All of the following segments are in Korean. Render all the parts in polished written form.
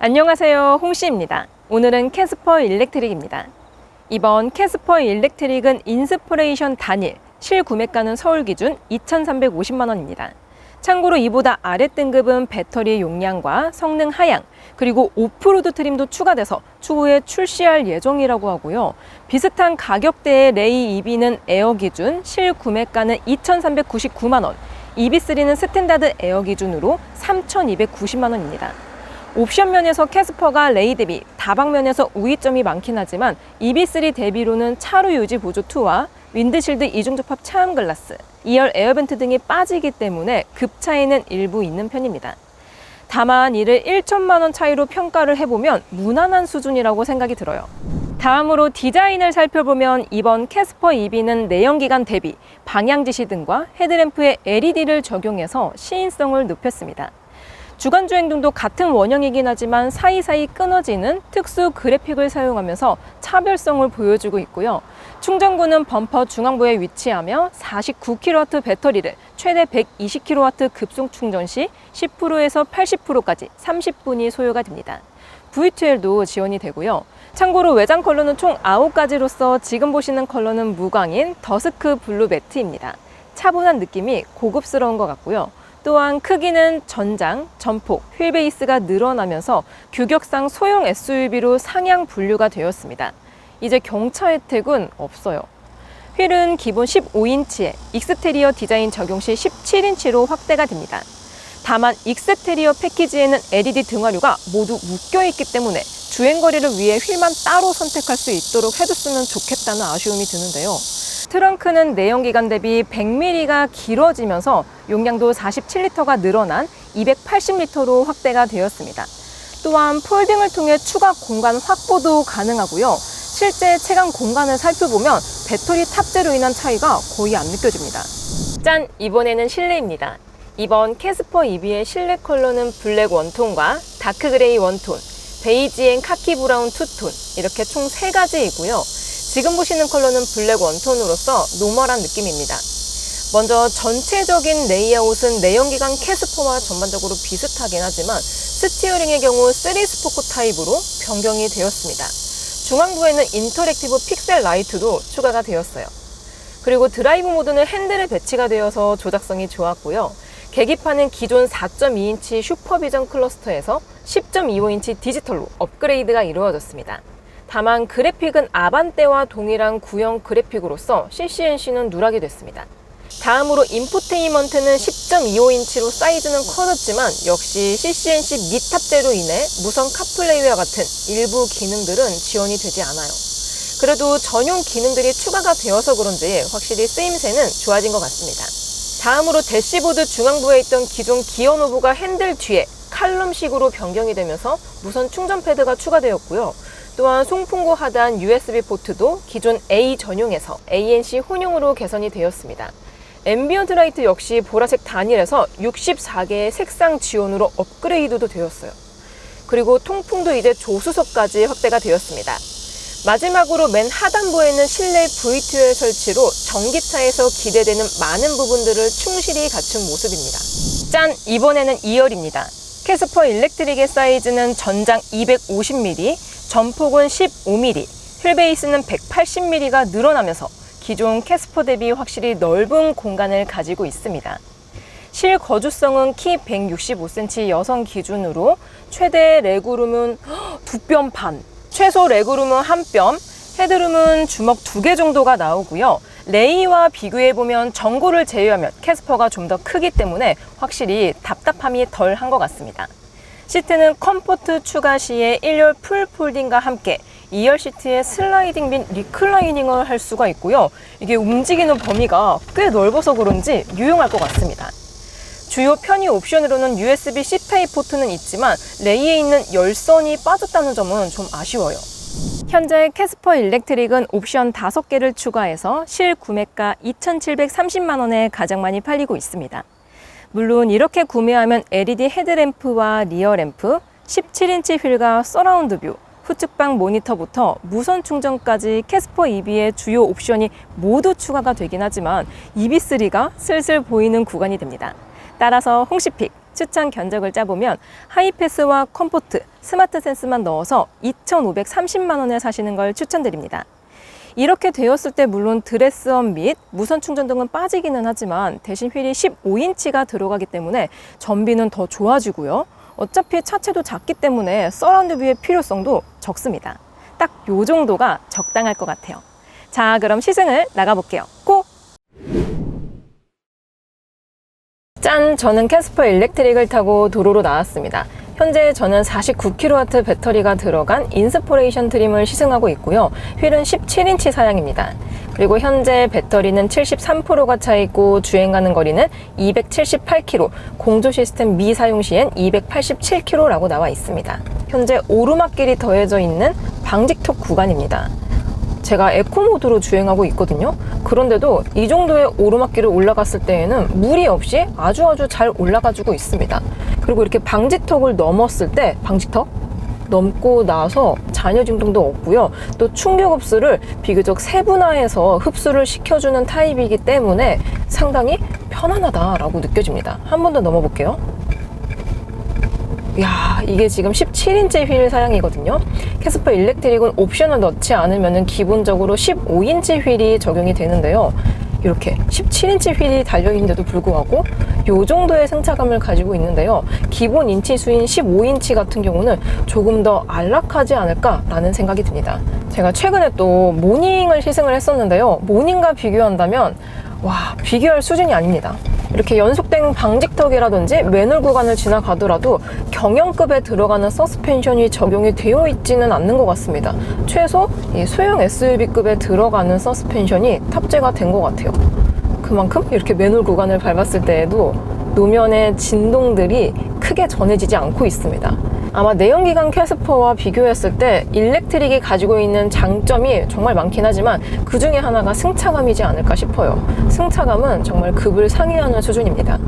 안녕하세요, 홍씨입니다. 오늘은 캐스퍼 일렉트릭입니다. 이번 캐스퍼 일렉트릭은 인스퍼레이션 단일 실구매가는 서울 기준 2,350만 원입니다. 참고로 이보다 아래 등급은 배터리 용량과 성능 하향, 그리고 오프로드 트림도 추가돼서 추후에 출시할 예정이라고 하고요. 비슷한 가격대의 레이 EB는 에어 기준 실구매가는 2,399만 원, EB3는 스탠다드 에어 기준으로 3,290만 원입니다. 옵션 면에서 캐스퍼가 레이 대비 다방면에서 우위점이 많긴 하지만 EB3 대비로는 차로 유지 보조 2와 윈드실드 이중접합 차음 글라스, 2열 에어벤트 등이 빠지기 때문에 급 차이는 일부 있는 편입니다. 다만 이를 1천만 원 차이로 평가를 해보면 무난한 수준이라고 생각이 들어요. 다음으로 디자인을 살펴보면 이번 캐스퍼 EB는 내연기관 대비 방향 지시 등과 헤드램프에 LED를 적용해서 시인성을 높였습니다. 주간주행 등도 같은 원형이긴 하지만 사이사이 끊어지는 특수 그래픽을 사용하면서 차별성을 보여주고 있고요. 충전구는 범퍼 중앙부에 위치하며 49kW 배터리를 최대 120kW 급속 충전 시 10%에서 80%까지 30분이 소요가 됩니다. V2L도 지원이 되고요. 참고로 외장 컬러는 총 9가지로서 지금 보시는 컬러는 무광인 더스크 블루 매트입니다. 차분한 느낌이 고급스러운 것 같고요. 또한 크기는 전장, 전폭, 휠베이스가 늘어나면서 규격상 소형 SUV로 상향 분류가 되었습니다. 이제 경차 혜택은 없어요. 휠은 기본 15인치에 익스테리어 디자인 적용 시 17인치로 확대가 됩니다. 다만 익스테리어 패키지에는 LED 등화류가 모두 묶여있기 때문에 주행거리를 위해 휠만 따로 선택할 수 있도록 해줬으면 좋겠다는 아쉬움이 드는데요. 트렁크는 내연기관 대비 100mm가 길어지면서 용량도 47리터가 늘어난 280리터로 확대가 되었습니다. 또한 폴딩을 통해 추가 공간 확보도 가능하고요. 실제 체감 공간을 살펴보면 배터리 탑재로 인한 차이가 거의 안 느껴집니다. 짠! 이번에는 실내입니다. 이번 캐스퍼 EB의 실내 컬러는 블랙 원톤과 다크 그레이 원톤, 베이지 앤 카키 브라운 투톤 이렇게 총 3가지이고요. 지금 보시는 컬러는 블랙 원톤으로서 노멀한 느낌입니다. 먼저 전체적인 레이아웃은 내연기관 캐스퍼와 전반적으로 비슷하긴 하지만 스티어링의 경우 3스포크 타입으로 변경이 되었습니다. 중앙부에는 인터랙티브 픽셀 라이트도 추가가 되었어요. 그리고 드라이브 모드는 핸들에 배치가 되어서 조작성이 좋았고요. 계기판은 기존 4.2인치 슈퍼비전 클러스터에서 10.25인치 디지털로 업그레이드가 이루어졌습니다. 다만 그래픽은 아반떼와 동일한 구형 그래픽으로서 CCNC는 누락이 됐습니다. 다음으로 인포테인먼트는 10.25인치로 사이즈는 커졌지만 역시 CCNC 미탑재로 인해 무선 카플레이와 같은 일부 기능들은 지원이 되지 않아요. 그래도 전용 기능들이 추가가 되어서 그런지 확실히 쓰임새는 좋아진 것 같습니다. 다음으로 대시보드 중앙부에 있던 기존 기어 노브가 핸들 뒤에 칼럼식으로 변경이 되면서 무선 충전 패드가 추가되었고요. 또한 송풍구 하단 USB 포트도 기존 A 전용에서 ANC 혼용으로 개선이 되었습니다. 앰비언트 라이트 역시 보라색 단일에서 64개의 색상 지원으로 업그레이드도 되었어요. 그리고 통풍도 이제 조수석까지 확대가 되었습니다. 마지막으로 맨 하단부에는 실내 V2L 설치로 전기차에서 기대되는 많은 부분들을 충실히 갖춘 모습입니다. 짠! 이번에는 2열입니다. 캐스퍼 일렉트릭의 사이즈는 전장 250mm, 전폭은 15mm, 휠베이스는 180mm가 늘어나면서 기존 캐스퍼 대비 확실히 넓은 공간을 가지고 있습니다. 실거주성은 키 165cm 여성 기준으로 최대 레그룸은 2뼘 반, 최소 레그룸은 1뼘, 헤드룸은 주먹 2개 정도가 나오고요. 레이와 비교해보면 전고를 제외하면 캐스퍼가 좀 더 크기 때문에 확실히 답답함이 덜 한 것 같습니다. 시트는 컴포트 추가 시에 1열 풀 폴딩과 함께 2열 시트에 슬라이딩 및 리클라이닝을 할 수가 있고요. 이게 움직이는 범위가 꽤 넓어서 그런지 유용할 것 같습니다. 주요 편의 옵션으로는 USB-C 타입 포트는 있지만 레이에 있는 열선이 빠졌다는 점은 좀 아쉬워요. 현재 캐스퍼 일렉트릭은 옵션 5개를 추가해서 실구매가 2,730만 원에 가장 많이 팔리고 있습니다. 물론 이렇게 구매하면 LED 헤드램프와 리어램프, 17인치 휠과 서라운드 뷰, 후측방 모니터부터 무선 충전까지 캐스퍼 EB의 주요 옵션이 모두 추가가 되긴 하지만 EB3가 슬슬 보이는 구간이 됩니다. 따라서 홍시픽 추천 견적을 짜보면 하이패스와 컴포트, 스마트 센스만 넣어서 2,530만 원에 사시는 걸 추천드립니다. 이렇게 되었을 때 물론 드레스업 및 무선 충전 등은 빠지기는 하지만 대신 휠이 15인치가 들어가기 때문에 전비는 더 좋아지고요. 어차피 차체도 작기 때문에 서라운드 뷰의 필요성도 적습니다. 딱 요 정도가 적당할 것 같아요. 자, 그럼 시승을 나가볼게요. 고! 짠! 저는 캐스퍼 일렉트릭을 타고 도로로 나왔습니다. 현재 저는 49kW 배터리가 들어간 인스포레이션 트림을 시승하고 있고요. 휠은 17인치 사양입니다. 그리고 현재 배터리는 73%가 차있고 주행가는 거리는 278km, 공조 시스템 미사용 시엔 287km라고 나와 있습니다. 현재 오르막길이 더해져 있는 방직턱 구간입니다. 제가 에코 모드로 주행하고 있거든요. 그런데도 이 정도의 오르막길을 올라갔을 때에는 무리 없이 아주 잘 올라가지고 있습니다. 그리고 이렇게 방지턱을 넘었을 때, 방지턱 넘고 나서 잔여 진동도 없고요. 또 충격 흡수를 비교적 세분화해서 흡수를 시켜주는 타입이기 때문에 상당히 편안하다라고 느껴집니다. 한 번 더 넘어볼게요. 이야, 이게 지금 17인치 휠 사양이거든요. 캐스퍼 일렉트릭은 옵션을 넣지 않으면 기본적으로 15인치 휠이 적용이 되는데요. 이렇게 17인치 휠이 달려있는데도 불구하고 이 정도의 승차감을 가지고 있는데요. 기본 인치 수인 15인치 같은 경우는 조금 더 안락하지 않을까라는 생각이 듭니다. 제가 최근에 또 모닝을 시승을 했었는데요. 모닝과 비교한다면 와, 비교할 수준이 아닙니다. 이렇게 연속된 방직턱이라든지 매눌 구간을 지나가더라도 경영급에 들어가는 서스펜션이 적용이 되어 있지는 않는 것 같습니다. 최소 이 소형 SUV급에 들어가는 서스펜션이 탑재가 된 것 같아요. 그만큼 이렇게 매눌 구간을 밟았을 때에도 노면의 진동들이 크게 전해지지 않고 있습니다. 아마 내연기관 캐스퍼와 비교했을 때 일렉트릭이 가지고 있는 장점이 정말 많긴 하지만 그 중에 하나가 승차감이지 않을까 싶어요. 승차감은 정말 급을 상회하는 수준입니다.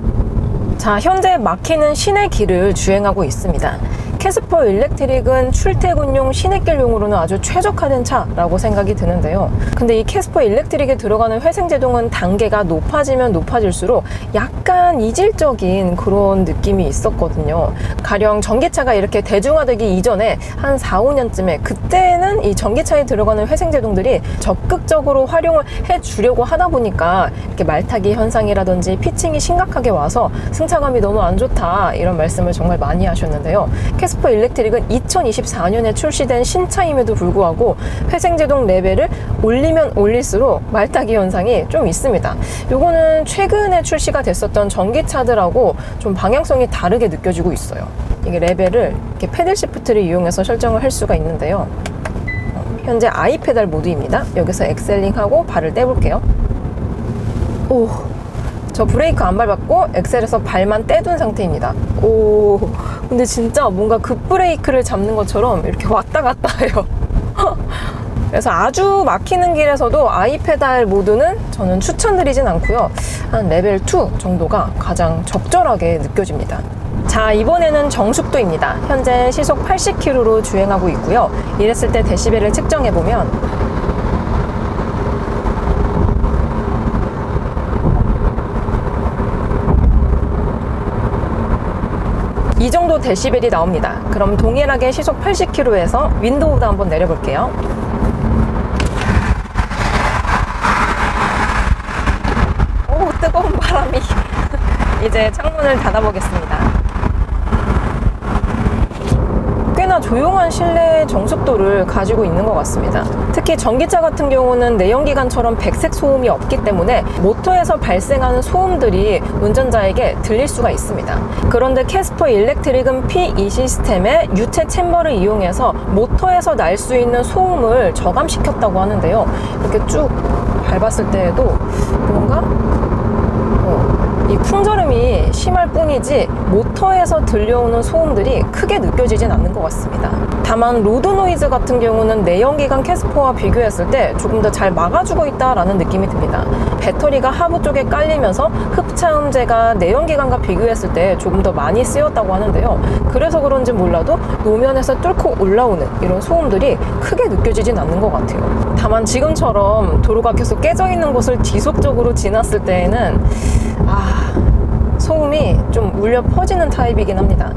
자, 현재 막히는 시내 길을 주행하고 있습니다. 캐스퍼 일렉트릭은 출퇴근용 시내길용으로는 아주 최적화된 차라고 생각이 드는데요. 근데 이 캐스퍼 일렉트릭에 들어가는 회생제동은 단계가 높아지면 높아질수록 약간 이질적인 그런 느낌이 있었거든요. 가령 전기차가 이렇게 대중화되기 이전에 한 4, 5년쯤에 그때는 이 전기차에 들어가는 회생제동들이 적극적으로 활용을 해주려고 하다 보니까 이렇게 말타기 현상이라든지 피칭이 심각하게 와서 승차감이 너무 안 좋다 이런 말씀을 정말 많이 하셨는데요. 캐스퍼 일렉트릭은 2024년에 출시된 신차임에도 불구하고 회생제동 레벨을 올리면 올릴수록 말타기 현상이 좀 있습니다. 요거는 최근에 출시가 됐었던 전기차들하고 좀 방향성이 다르게 느껴지고 있어요. 이게 레벨을 이렇게 패들 시프트를 이용해서 설정을 할 수가 있는데요. 현재 I 페달 모드입니다. 여기서 엑셀링하고 발을 떼볼게요. 오, 저 브레이크 안 밟았고 엑셀에서 발만 떼둔 상태입니다. 오, 근데 진짜 뭔가 급브레이크를 잡는 것처럼 이렇게 왔다 갔다 해요. 그래서 아주 막히는 길에서도 I 페달 모드는 저는 추천드리진 않고요. 한 레벨 2 정도가 가장 적절하게 느껴집니다. 자, 이번에는 정숙도입니다. 현재 시속 80km로 주행하고 있고요. 이랬을 때 데시벨을 측정해보면 이 정도 데시벨이 나옵니다. 그럼 동일하게 시속 80km에서 윈도우도 한번 내려볼게요. 오, 뜨거운 바람이. 이제 창문을 닫아보겠습니다. 꽤나 조용한 실내 정숙도를 가지고 있는 것 같습니다. 특히 전기차 같은 경우는 내연기관처럼 백색 소음이 없기 때문에 모터에서 발생하는 소음들이 운전자에게 들릴 수가 있습니다. 그런데 캐스퍼 일렉트릭은 P2 시스템의 유체 챔버를 이용해서 모터에서 날 수 있는 소음을 저감시켰다고 하는데요. 이렇게 쭉 밟았을 때에도 뭔가 이 풍절음이 심할 뿐이지 모터에서 들려오는 소음들이 크게 느껴지진 않는 것 같습니다. 다만 로드 노이즈 같은 경우는 내연기관 캐스퍼와 비교했을 때 조금 더 잘 막아주고 있다라는 느낌이 듭니다. 배터리가 하부 쪽에 깔리면서 흡차음재가 내연기관과 비교했을 때 조금 더 많이 쓰였다고 하는데요. 그래서 그런지 몰라도 노면에서 뚫고 올라오는 이런 소음들이 크게 느껴지진 않는 것 같아요. 다만 지금처럼 도로가 계속 깨져 있는 곳을 지속적으로 지났을 때에는 소음이 좀 울려 퍼지는 타입이긴 합니다.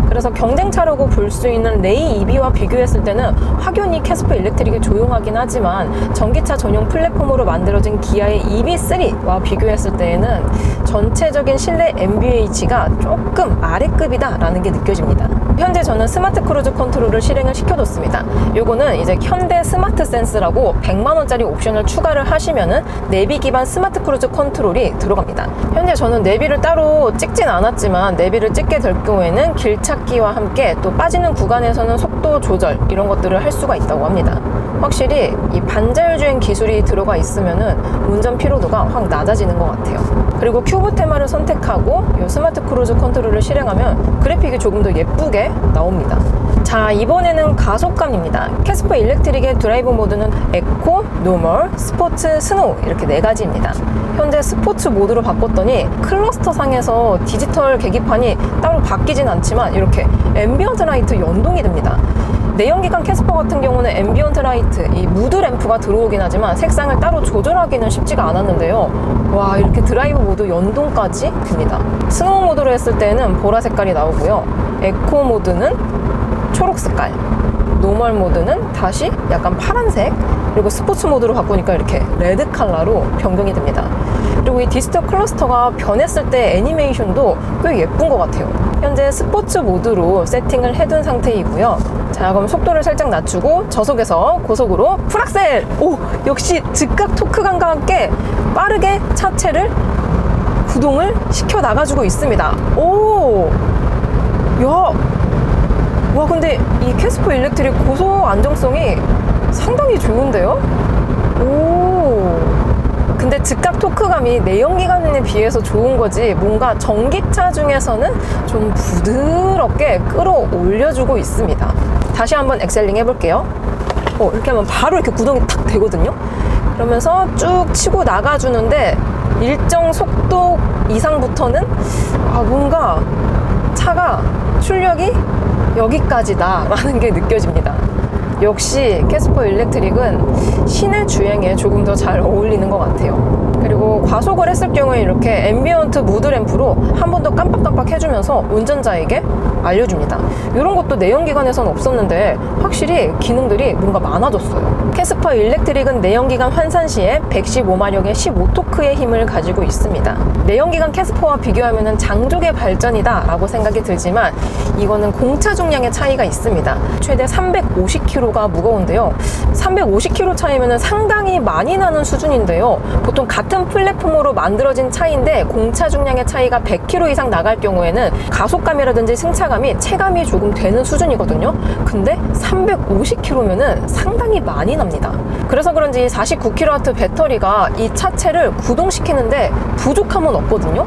그래서 경쟁차라고 볼 수 있는 레이 EV와 비교했을 때는 확연히 캐스퍼 일렉트릭이 조용하긴 하지만 전기차 전용 플랫폼으로 만들어진 기아의 EV3와 비교했을 때에는 전체적인 실내 NVH가 조금 아래급이다 라는 게 느껴집니다. 현재 저는 스마트 크루즈 컨트롤을 실행을 시켜뒀습니다. 요거는 이제 현대 스마트 센스라고 100만원짜리 옵션을 추가를 하시면은 내비 기반 스마트 크루즈 컨트롤이 들어갑니다. 현재 저는 내비를 따로 찍진 않았지만 내비를 찍게 될 경우에는 길 찾기와 함께 또 빠지는 구간에서는 속도 조절 이런 것들을 할 수가 있다고 합니다. 확실히 이 반자율주행 기술이 들어가 있으면은 운전 피로도가 확 낮아지는 것 같아요. 그리고 큐브 테마를 선택하고 이 스마트 크루즈 컨트롤을 실행하면 그래픽이 조금 더 예쁘게 나옵니다. 자, 이번에는 가속감입니다. 캐스퍼 일렉트릭의 드라이브 모드는 에코, 노멀, 스포츠, 스노우 이렇게 4가지입니다. 현재 스포츠 모드로 바꿨더니 클러스터 상에서 디지털 계기판이 따로 바뀌진 않지만 이렇게 앰비언트 라이트 연동이 됩니다. 내연기관 캐스퍼 같은 경우는 앰비언트 라이트, 이 무드 램프가 들어오긴 하지만 색상을 따로 조절하기는 쉽지가 않았는데요. 와, 이렇게 드라이브 모드 연동까지 됩니다. 스노우 모드로 했을 때는 보라 색깔이 나오고요. 에코 모드는 초록 색깔, 노멀 모드는 다시 약간 파란색, 그리고 스포츠 모드로 바꾸니까 이렇게 레드 컬러로 변경이 됩니다. 그리고 이 디지털 클러스터가 변했을 때 애니메이션도 꽤 예쁜 것 같아요. 현재 스포츠 모드로 세팅을 해둔 상태이고요. 자, 그럼 속도를 살짝 낮추고 저속에서 고속으로 풀악셀! 오! 역시 즉각 토크감과 함께 빠르게 차체를 구동을 시켜 나가주고 있습니다. 오! 야! 와, 근데 이 캐스퍼 일렉트릭 고속 안정성이 상당히 좋은데요? 오! 근데 즉각 토크감이 내연기관에 비해서 좋은 거지 뭔가 전기차 중에서는 좀 부드럽게 끌어올려주고 있습니다. 다시 한번 엑셀링 해볼게요. 이렇게 하면 바로 이렇게 구동이 탁 되거든요. 그러면서 쭉 치고 나가주는데 일정 속도 이상부터는 뭔가 차가 출력이 여기까지다 라는 게 느껴집니다. 역시 캐스퍼 일렉트릭은 시내 주행에 조금 더 잘 어울리는 것 같아요. 그리고 과속을 했을 경우에 이렇게 앰비언트 무드 램프로 한 번 더 깜빡깜빡 해주면서 운전자에게 알려줍니다. 이런 것도 내연기관에서는 없었는데 확실히 기능들이 뭔가 많아졌어요. 캐스퍼 일렉트릭은 내연기관 환산 시에 115마력의 15토크의 힘을 가지고 있습니다. 내연기관 캐스퍼와 비교하면 장족의 발전이다 라고 생각이 들지만 이거는 공차 중량의 차이가 있습니다. 최대 350kg가 무거운데요. 350kg 차이면 상당히 많이 나는 수준인데요. 보통 같은 플랫폼으로 만들어진 차인데 공차 중량의 차이가 100kg 이상 나갈 경우에는 가속감이라든지 승차감이 체감이 조금 되는 수준이거든요. 근데 350kg면은 상당히 많이 납니다. 그래서 그런지 49kW 배터리가 이 차체를 구동시키는데 부족함은 없거든요.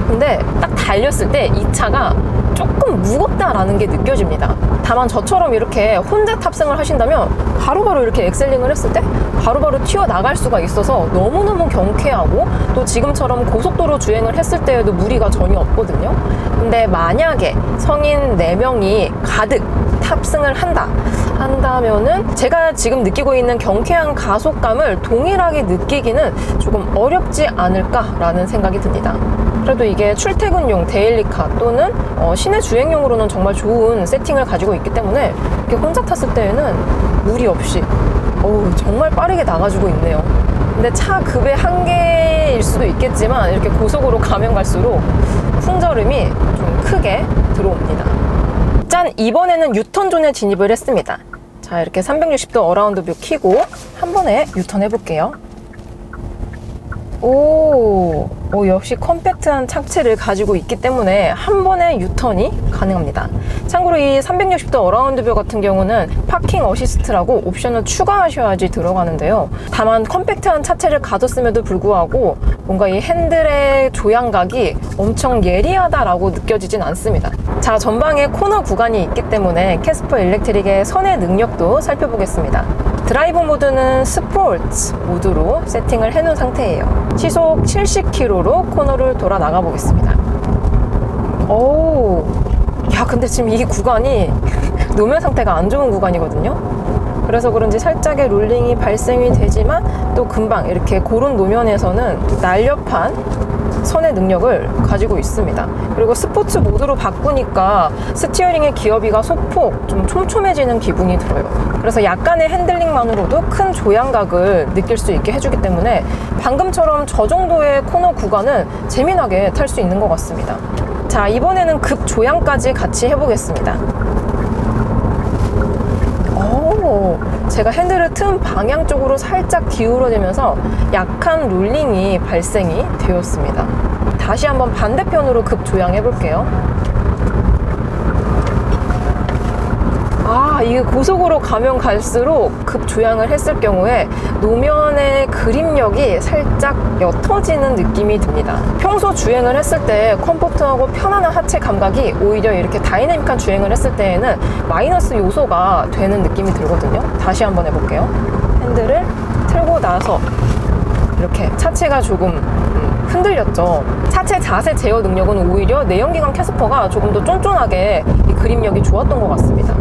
근데 딱 달렸을 때 이 차가 조금 무겁다라는 게 느껴집니다. 다만 저처럼 이렇게 혼자 탑승을 하신다면 바로바로 이렇게 엑셀링을 했을 때 바로바로 튀어나갈 수가 있어서 너무너무 경쾌하고 또 지금처럼 고속도로 주행을 했을 때에도 무리가 전혀 없거든요. 근데 만약에 성인 4명이 가득 탑승을 한다면은 제가 지금 느끼고 있는 경쾌한 가속감을 동일하게 느끼기는 조금 어렵지 않을까라는 생각이 듭니다. 그래도 이게 출퇴근용 데일리카 또는 시내 주행용으로는 정말 좋은 세팅을 가지고 있기 때문에 이렇게 혼자 탔을 때에는 무리 없이 정말 빠르게 나가주고 있네요. 근데 차 급의 한계일 수도 있겠지만 이렇게 고속으로 가면 갈수록 풍절음이 좀 크게 들어옵니다. 짠! 이번에는 유턴존에 진입을 했습니다. 자, 이렇게 360도 어라운드 뷰 켜고 한 번에 유턴 해볼게요. 역시 컴팩트한 차체를 가지고 있기 때문에 한 번에 유턴이 가능합니다. 참고로 이 360도 어라운드 뷰 같은 경우는 파킹 어시스트라고 옵션을 추가하셔야지 들어가는데요. 다만 컴팩트한 차체를 가졌음에도 불구하고 뭔가 이 핸들의 조향각이 엄청 예리하다라고 느껴지진 않습니다. 자, 전방에 코너 구간이 있기 때문에 캐스퍼 일렉트릭의 선의 능력도 살펴보겠습니다. 드라이브 모드는 스포츠 모드로 세팅을 해놓은 상태예요. 시속 70km로 코너를 돌아 나가 보겠습니다. 근데 지금 이 구간이 노면 상태가 안 좋은 구간이거든요. 그래서 그런지 살짝의 롤링이 발생이 되지만 또 금방 이렇게 고른 노면에서는 날렵한 최상선의 능력을 가지고 있습니다. 그리고 스포츠 모드로 바꾸니까 스티어링의 기어비가 소폭 좀 촘촘해지는 기분이 들어요. 그래서 약간의 핸들링만으로도 큰 조향각을 느낄 수 있게 해주기 때문에 방금처럼 저 정도의 코너 구간은 재미나게 탈 수 있는 것 같습니다. 자, 이번에는 급 조향까지 같이 해보겠습니다. 제가 핸들을 튼 방향 쪽으로 살짝 기울어지면서 약한 롤링이 발생이 되었습니다. 다시 한번 반대편으로 급 조향해 볼게요. 이게 고속으로 가면 갈수록 급 조향을 했을 경우에 노면의 그립력이 살짝 옅어지는 느낌이 듭니다. 평소 주행을 했을 때 컴포트하고 편안한 하체 감각이 오히려 이렇게 다이내믹한 주행을 했을 때에는 마이너스 요소가 되는 느낌이 들거든요. 다시 한번 해볼게요. 핸들을 틀고 나서 이렇게 차체가 조금 흔들렸죠. 차체 자세 제어 능력은 오히려 내연기관 캐스퍼가 조금 더 쫀쫀하게 이 그립력이 좋았던 것 같습니다.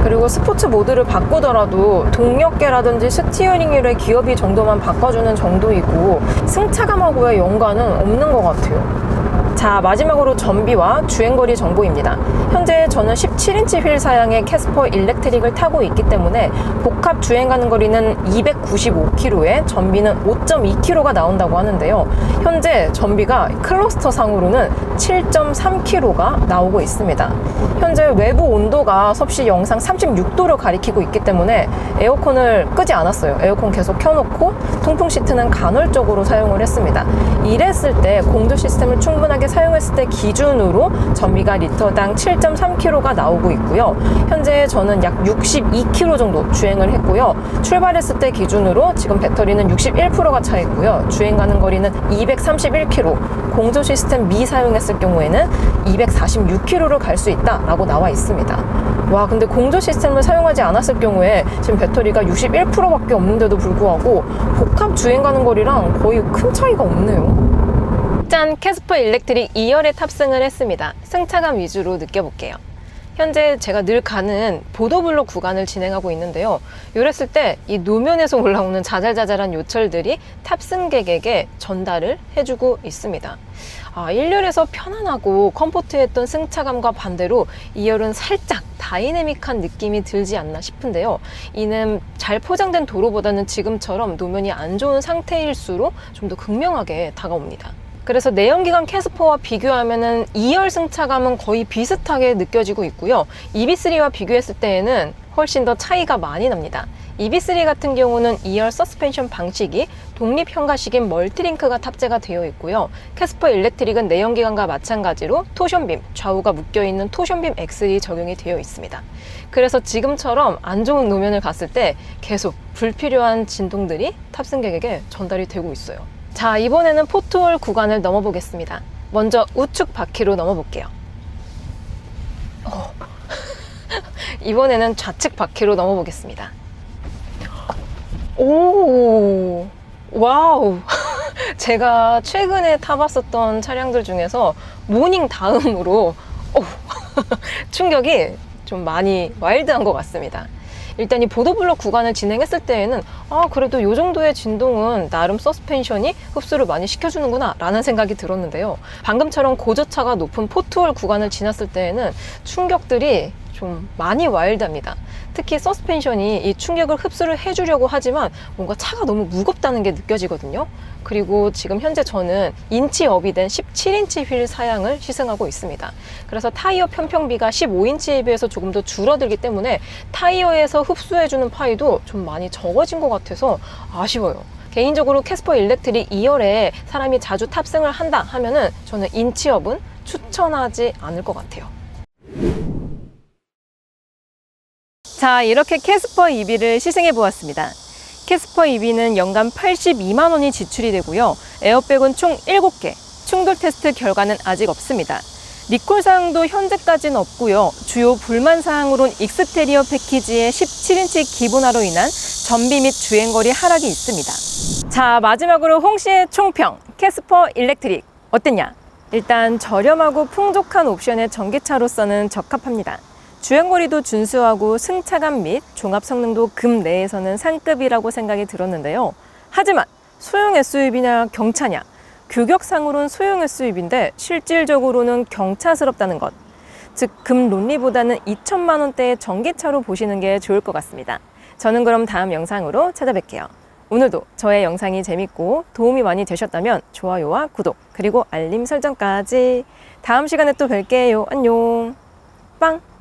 그리고 스포츠 모드를 바꾸더라도 동력계라든지 스티어링 휠의 기어비 정도만 바꿔주는 정도이고 승차감하고의 연관은 없는 것 같아요. 자, 마지막으로 전비와 주행거리 정보입니다. 현재 저는 17인치 휠 사양의 캐스퍼 일렉트릭을 타고 있기 때문에 복합 주행 가는 거리는 295km에 전비는 5.2km가 나온다고 하는데요. 현재 전비가 클러스터 상으로는 7.3km가 나오고 있습니다. 현재 외부 온도가 섭씨 영상 36도를 가리키고 있기 때문에 에어컨을 끄지 않았어요. 에어컨 계속 켜놓고 통풍 시트는 간헐적으로 사용을 했습니다. 이랬을 때 공조 시스템을 충분하게 사용했을 때 기준으로 전비가 리터당 7.3km가 나오고 있고요. 현재 저는 약 62km 정도 주행을 했고요. 출발했을 때 기준으로 지금 배터리는 61%가 차 있고요. 주행 가는 거리는 231km, 공조 시스템 미사용했을 경우에는 246km를 갈 수 있다라고 나와 있습니다. 와, 근데 공조 시스템을 사용하지 않았을 경우에 지금 배터리가 61%밖에 없는데도 불구하고 복합 주행 가는 거리랑 거의 큰 차이가 없네요. 짠! 캐스퍼 일렉트릭 2열에 탑승을 했습니다. 승차감 위주로 느껴볼게요. 현재 제가 늘 가는 보도블록 구간을 진행하고 있는데요. 이랬을 때 이 노면에서 올라오는 자잘자잘한 요철들이 탑승객에게 전달을 해주고 있습니다. 1열에서 편안하고 컴포트했던 승차감과 반대로 2열은 살짝 다이내믹한 느낌이 들지 않나 싶은데요. 이는 잘 포장된 도로보다는 지금처럼 노면이 안 좋은 상태일수록 좀 더 극명하게 다가옵니다. 그래서 내연기관 캐스퍼와 비교하면은 2열 승차감은 거의 비슷하게 느껴지고 있고요. EB3와 비교했을 때에는 훨씬 더 차이가 많이 납니다. EB3 같은 경우는 2열 서스펜션 방식이 독립 현가식인 멀티링크가 탑재가 되어 있고요. 캐스퍼 일렉트릭은 내연기관과 마찬가지로 토션빔, 좌우가 묶여있는 토션빔 엑셀이 적용이 되어 있습니다. 그래서 지금처럼 안 좋은 노면을 갔을 때 계속 불필요한 진동들이 탑승객에게 전달이 되고 있어요. 자, 이번에는 포트홀 구간을 넘어보겠습니다. 먼저 우측 바퀴로 넘어볼게요. 이번에는 좌측 바퀴로 넘어보겠습니다. 오, 와우. 제가 최근에 타봤었던 차량들 중에서 모닝 다음으로 충격이 좀 많이 와일드한 것 같습니다. 일단 이 보도블록 구간을 진행했을 때에는 그래도 이 정도의 진동은 나름 서스펜션이 흡수를 많이 시켜주는구나 라는 생각이 들었는데요. 방금처럼 고저차가 높은 포트홀 구간을 지났을 때에는 충격들이 좀 많이 와일드합니다. 특히 서스펜션이 이 충격을 흡수를 해주려고 하지만 뭔가 차가 너무 무겁다는 게 느껴지거든요. 그리고 지금 현재 저는 인치업이 된 17인치 휠 사양을 시승하고 있습니다. 그래서 타이어 편평비가 15인치에 비해서 조금 더 줄어들기 때문에 타이어에서 흡수해주는 파이도 좀 많이 적어진 것 같아서 아쉬워요. 개인적으로 캐스퍼 일렉트릭 2열에 사람이 자주 탑승을 한다 하면은 저는 인치업은 추천하지 않을 것 같아요. 자, 이렇게 캐스퍼 EV를 시승해 보았습니다. 캐스퍼 EV는 연간 82만 원이 지출이 되고요. 에어백은 총 7개, 충돌 테스트 결과는 아직 없습니다. 리콜 사항도 현재까지는 없고요. 주요 불만 사항으론 익스테리어 패키지의 17인치 기본화로 인한 전비 및 주행거리 하락이 있습니다. 자, 마지막으로 홍 씨의 총평, 캐스퍼 일렉트릭 어땠냐? 일단 저렴하고 풍족한 옵션의 전기차로서는 적합합니다. 주행거리도 준수하고 승차감 및 종합 성능도 금 내에서는 상급이라고 생각이 들었는데요. 하지만 소형 SUV냐 경차냐 규격상으로는 소형의 수입인데 실질적으로는 경차스럽다는 것. 즉, 금 논리보다는 2천만 원대의 전기차로 보시는 게 좋을 것 같습니다. 저는 그럼 다음 영상으로 찾아뵐게요. 오늘도 저의 영상이 재밌고 도움이 많이 되셨다면 좋아요와 구독, 그리고 알림 설정까지. 다음 시간에 또 뵐게요. 안녕. 빵!